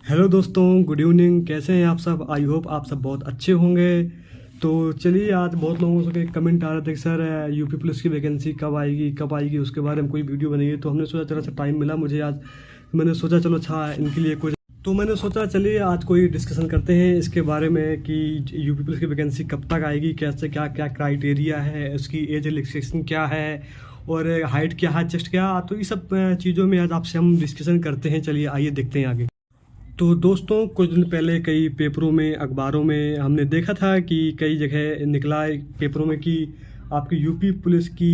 Hello दोस्तों, good evening. कैसे हैं आप सब? आई होप आप सब बहुत अच्छे होंगे। तो चलिए, आज बहुत लोगों के कमेंट आ रहे थे कि सर यूपी पुलिस की वैकेंसी कब आएगी उसके बारे में कोई वीडियो बनाइए। तो हमने सोचा चलो सा टाइम मिला मुझे आज, मैंने सोचा चलो अच्छा इनके लिए कुछ, तो मैंने सोचा चलिए आज कोई डिस्कशन करते हैं इसके बारे में कि यूपी पुलिस की वैकेंसी कब तक आएगी, कैसे क्या क्या क्राइटेरिया है, उसकी एज रिलैक्सेशन क्या है और हाइट क्या है, चेस्ट क्या। तो ये सब चीज़ों में आज आपसे हम डिस्कशन करते हैं। चलिए आइए देखते हैं आगे। तो दोस्तों, कुछ दिन पहले कई पेपरों में, अखबारों में हमने देखा था कि कई जगह निकला है पेपरों में कि आपकी यूपी पुलिस की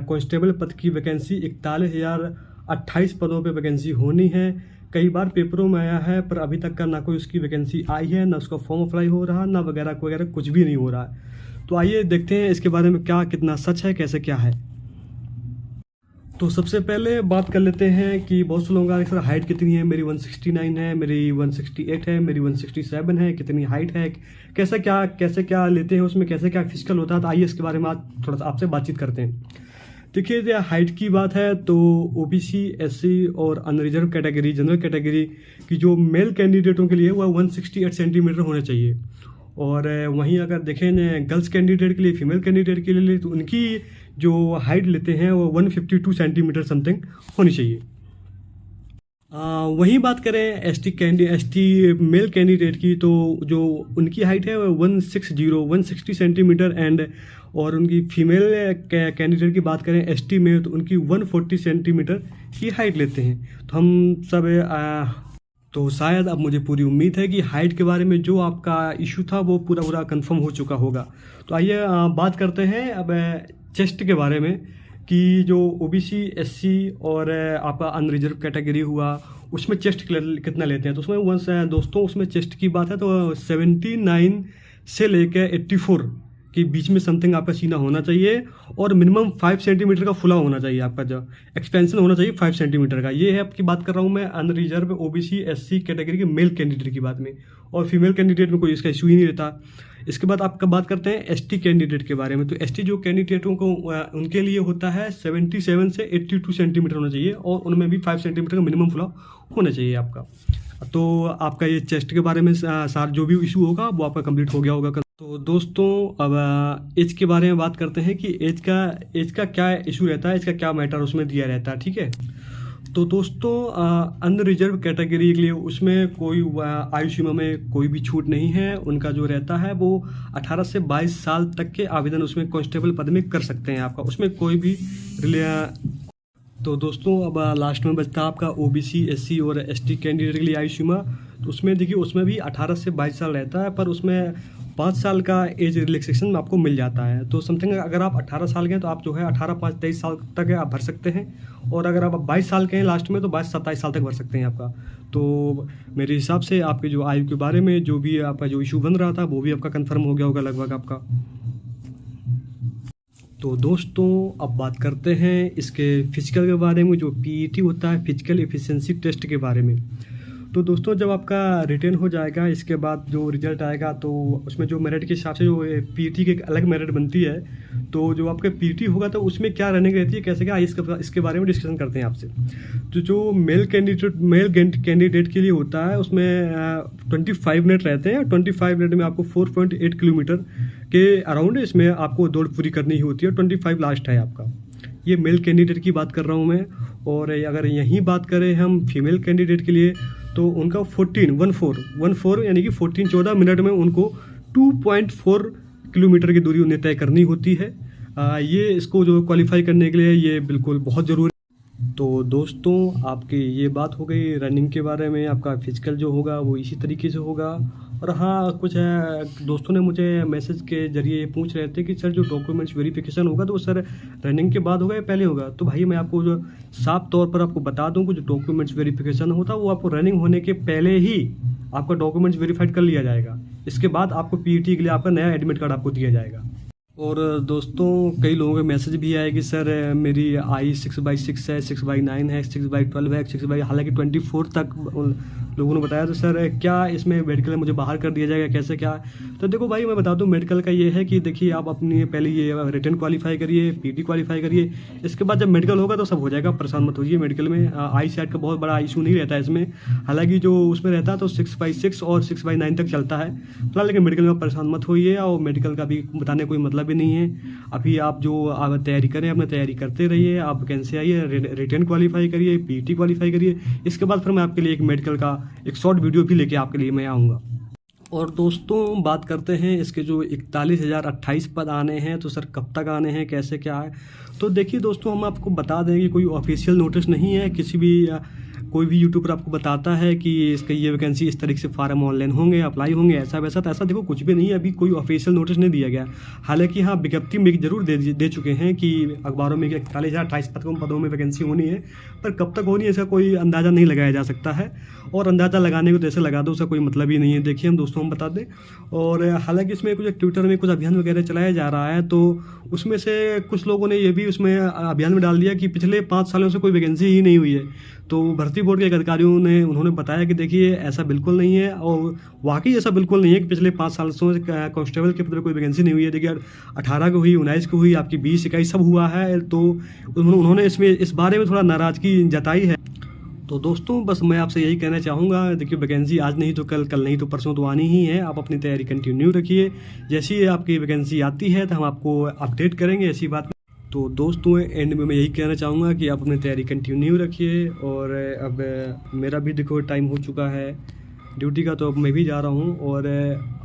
कांस्टेबल पद की वैकेंसी 41,028 पदों पे वैकेंसी होनी है। कई बार पेपरों में आया है, पर अभी तक का ना कोई उसकी वैकेंसी आई है, ना उसका फॉर्म अप्लाई हो रहा, ना वगैरह कुछ भी नहीं हो रहा है। तो आइए देखते हैं इसके बारे में क्या कितना सच है, कैसे क्या है। तो सबसे पहले बात कर लेते हैं कि बहुत से लोगों का सर हाइट कितनी है। मेरी 169 है, मेरी 168 है, मेरी 167 है, कितनी हाइट है, कैसे क्या लेते हैं, उसमें कैसे क्या फिजिकल होता है। तो आइए इसके बारे में आज थोड़ा सा आपसे बातचीत करते हैं। देखिए, हाइट की बात है तो ओबीसी, एससी और अनरिजर्व कैटेगरी, जनरल कैटेगरी की जो मेल कैंडिडेटों के लिए वह 168 सेंटीमीटर होना चाहिए। और वहीं अगर देखें गर्ल्स कैंडिडेट के लिए, फीमेल कैंडिडेट के लिए, तो उनकी जो हाइट लेते हैं वो 152 सेंटीमीटर समथिंग होनी चाहिए। वहीं बात करें एसटी मेल कैंडिडेट की, तो जो उनकी हाइट है वो 160 सेंटीमीटर एंड, और उनकी फीमेल कैंडिडेट की बात करें एसटी में, तो उनकी 140 सेंटीमीटर की हाइट लेते हैं। तो हम सब तो शायद अब मुझे पूरी उम्मीद है कि हाइट के बारे में जो आपका इशू था वो पूरा कंफर्म हो चुका होगा। तो आइए बात करते हैं अब चेस्ट के बारे में कि जो ओबीसी, एससी और आपका अनरिजर्व कैटेगरी हुआ, उसमें चेस्ट कितना लेते हैं। तो उसमें दोस्तों, उसमें चेस्ट की बात है तो 79 से लेकर 84 के बीच में समथिंग आपका सीना होना चाहिए, और मिनिमम 5 सेंटीमीटर का फुला होना चाहिए, आपका जो एक्सपेंशन होना चाहिए 5 सेंटीमीटर का। ये है आपकी बात कर रहा हूँ मैं अनरिजर्व ओबीसी, एससी कैटेगरी के मेल कैंडिडेट की बात में, और फीमेल कैंडिडेट में कोई इसका इशू ही नहीं रहता। इसके बाद आपका बात करते हैं एसटी कैंडिडेट के बारे में। तो एसटी जो कैंडिडेटों को उनके लिए होता है 77 से 82 सेंटीमीटर होना चाहिए, और उनमें भी 5 सेंटीमीटर का मिनिमम फुला होना चाहिए आपका। तो आपका ये चेस्ट के बारे में सार जो भी इशू होगा वो आपका कंप्लीट हो गया होगा। तो दोस्तों, अब एज के बारे में बात करते हैं कि एज का क्या इशू रहता है, इसका क्या मैटर उसमें दिया रहता है, ठीक है। तो दोस्तों, अनरिजर्व कैटेगरी के लिए उसमें कोई आयु सीमा में कोई भी छूट नहीं है। उनका जो रहता है वो 18 से 22 साल तक के आवेदन उसमें कांस्टेबल पद में कर सकते हैं आपका, उसमें कोई भी तो दोस्तों, अब लास्ट में बचता है आपका ओबीसी, एससी और एसटी कैंडिडेट के लिए आयु सीमा। तो उसमें देखिए, उसमें भी 18 से 22 साल रहता है, पर उसमें 5 साल का एज रिलैक्सेशन आपको मिल जाता है। तो समथिंग अगर आप 18 साल के हैं तो आप जो है 18, 5, 23 साल तक आप भर सकते हैं, और अगर आप 22 साल के हैं लास्ट में तो 22, 27 साल तक भर सकते हैं आपका। तो मेरे हिसाब से आपके जो आयु के बारे में जो भी आपका जो इशू बन रहा था वो भी आपका कंफर्म हो गया होगा लगभग आपका। तो दोस्तों, अब बात करते हैं इसके फिजिकल के बारे में, जो पीईटी होता है, फिजिकल एफिशिएंसी टेस्ट के बारे में। तो दोस्तों, जब आपका रिटर्न हो जाएगा, इसके बाद जो रिजल्ट आएगा तो उसमें जो मेरिट के हिसाब से जो पीईटी की एक अलग मेरिट बनती है। तो जो आपका पीईटी होगा तो उसमें क्या रनिंग रहती है, कैसे क्या, इसके बारे में डिस्कशन करते हैं आपसे। तो जो मेल कैंडिडेट के लिए होता है उसमें 25 मिनट रहते हैं। 25 मिनट में आपको 4.8 किलोमीटर के अराउंड इसमें आपको दौड़ पूरी करनी होती है। 25 लास्ट है आपका। ये मेल कैंडिडेट की बात कर रहा हूँ मैं। और अगर यहीं बात करें हम फीमेल कैंडिडेट के लिए, तो उनका 14 यानी कि 14 मिनट में उनको 2.4 किलोमीटर की दूरी उन्हें तय करनी होती है। ये इसको जो क्वालिफाई करने के लिए ये बिल्कुल बहुत ज़रूरी। तो दोस्तों, आपकी ये बात हो गई रनिंग के बारे में। आपका फिजिकल जो होगा वो इसी तरीके से होगा। और हाँ, कुछ दोस्तों ने मुझे मैसेज के जरिए पूछ रहे थे कि सर जो डॉक्यूमेंट्स वेरिफिकेशन होगा तो सर रनिंग के बाद होगा या पहले होगा। तो भाई मैं आपको जो साफ तौर पर आपको बता दूं कि जो डॉक्यूमेंट्स वेरिफिकेशन होता है वो आपको रनिंग होने के पहले ही आपका डॉक्यूमेंट्स वेरीफाइड कर लिया जाएगा। इसके बाद आपको पीईटी के लिए आपका नया एडमिट कार्ड आपको दिया जाएगा। और दोस्तों, कई लोगों के मैसेज भी आए कि सर मेरी आई 6/6 है, 6/9 है, 6/12 है, 6 हालांकि 24 तक लोगों ने बताया तो सर क्या इसमें मेडिकल मुझे बाहर कर दिया जाएगा, कैसे क्या? तो देखो भाई मैं बता दूं, मेडिकल का ये है कि देखिए आप अपनी पहले ये रिटन क्वालिफाई करिए, पीटी क्वालिफाई करिए, इसके बाद जब मेडिकल होगा तो सब हो जाएगा, परेशान मत होइए। मेडिकल में आई सेट का बहुत बड़ा इशू नहीं रहता है इसमें, हालांकि जो उसमें रहता है तो 6/6 और 6/9 तक चलता है फिलहाल, लेकिन मेडिकल में परेशान मत होइए। और मेडिकल का भी बताने कोई मतलब भी नहीं है। अभी आप जो आप तैयारी करें, अपनी तैयारी करते रहिए, आप वैकेंसी आइए, रिटन क्वालिफाई करिए, पीटी क्वालिफाई करिए, इसके बाद फिर मैं आपके लिए एक मेडिकल का एक शॉर्ट वीडियो भी लेके आपके लिए मैं आऊँगा। और दोस्तों बात करते हैं इसके जो 41,028 पद आने हैं, तो सर कब तक आने हैं, कैसे क्या है? तो देखिए दोस्तों, हम आपको बता दें कि कोई ऑफिशियल नोटिस नहीं है, किसी भी कोई भी यूट्यूबर आपको बताता है कि इसका ये वैकेंसी इस तरीके से फार्म ऑनलाइन होंगे, अप्लाई होंगे, ऐसा वैसा, तो ऐसा देखो कुछ भी नहीं है, अभी कोई ऑफिशियल नोटिस नहीं दिया गया। हालांकि हाँ, विज्ञप्ति में जरूर दे चुके हैं कि अखबारों में 41,028 पदों में वैकेंसी होनी है, पर कब तक होनी है इसका कोई अंदाज़ा नहीं लगाया जा सकता है। और अंदाज़ा लगाने को जैसे लगा दो, उसका कोई मतलब ही नहीं है। देखिए हम दोस्तों हम बता दें, और हालांकि इसमें कुछ ट्विटर में कुछ अभियान वगैरह चलाया जा रहा है, तो उसमें से कुछ लोगों ने ये भी उसमें अभियान में डाल दिया कि पिछले 5 सालों से कोई वैकेंसी ही नहीं हुई है। तो भर्ती बोर्ड के अधिकारियों ने उन्होंने बताया कि देखिए ऐसा बिल्कुल नहीं है, और वाकई ऐसा बिल्कुल नहीं है कि पिछले 5 साल से कांस्टेबल के पद पर कोई वैकेंसी नहीं हुई है। देखिए 18 को हुई, 19 को हुई, आपकी 20, 21 सब हुआ है। तो उन्होंने इसमें इस बारे में थोड़ा नाराज़गी जताई है। तो दोस्तों बस मैं आपसे यही कहना चाहूँगा, देखिए वैकेंसी आज नहीं तो कल, कल नहीं तो परसों तो आनी ही है। आप अपनी तैयारी कंटिन्यू रखिए, जैसी ही आपकी वैकेंसी आती है तो हम आपको अपडेट करेंगे, ऐसी बात नहीं। तो दोस्तों एंड में मैं यही कहना चाहूँगा कि आप अपनी तैयारी कंटिन्यू रखिए। और अब मेरा भी देखो टाइम हो चुका है ड्यूटी का, तो अब मैं भी जा रहा हूँ। और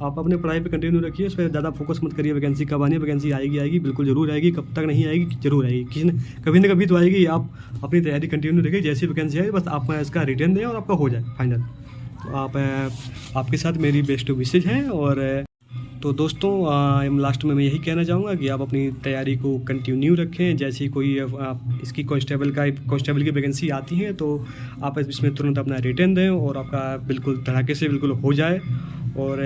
आप अपने पढ़ाई पे कंटिन्यू रखिए, उस पर ज़्यादा फोकस मत करिए। वैकेंसी कब आनी है, वैकेंसी आएगी बिल्कुल ज़रूर आएगी, कब तक नहीं आएगी जरूर आएगी, कभी ना कभी तो आएगी। आप अपनी तैयारी कंटिन्यू रखिए, जैसी वैकेंसी आए बस आप इसका रिटर्न दें और आपका हो जाए फाइनल। तो आपके साथ मेरी बेस्ट विशेज हैं। और तो दोस्तों लास्ट में मैं यही कहना चाहूँगा कि आप अपनी तैयारी को कंटिन्यू रखें। जैसे ही कोई इसकी कांस्टेबल की वैकेंसी आती है तो आप इसमें तुरंत अपना रिटर्न दें और आपका बिल्कुल धड़ाके से बिल्कुल हो जाए। और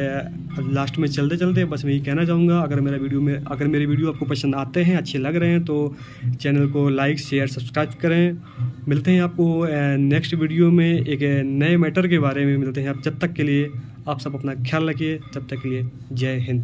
लास्ट में चलते चलते बस मैं यही कहना चाहूँगा, अगर मेरे वीडियो आपको पसंद आते हैं, अच्छे लग रहे हैं, तो चैनल को लाइक शेयर सब्सक्राइब करें। मिलते हैं आपको नेक्स्ट वीडियो में एक नए मैटर के बारे में मिलते हैं। अब जब तक के लिए आप सब अपना ख्याल रखिए, तब तक के लिए जय हिंद।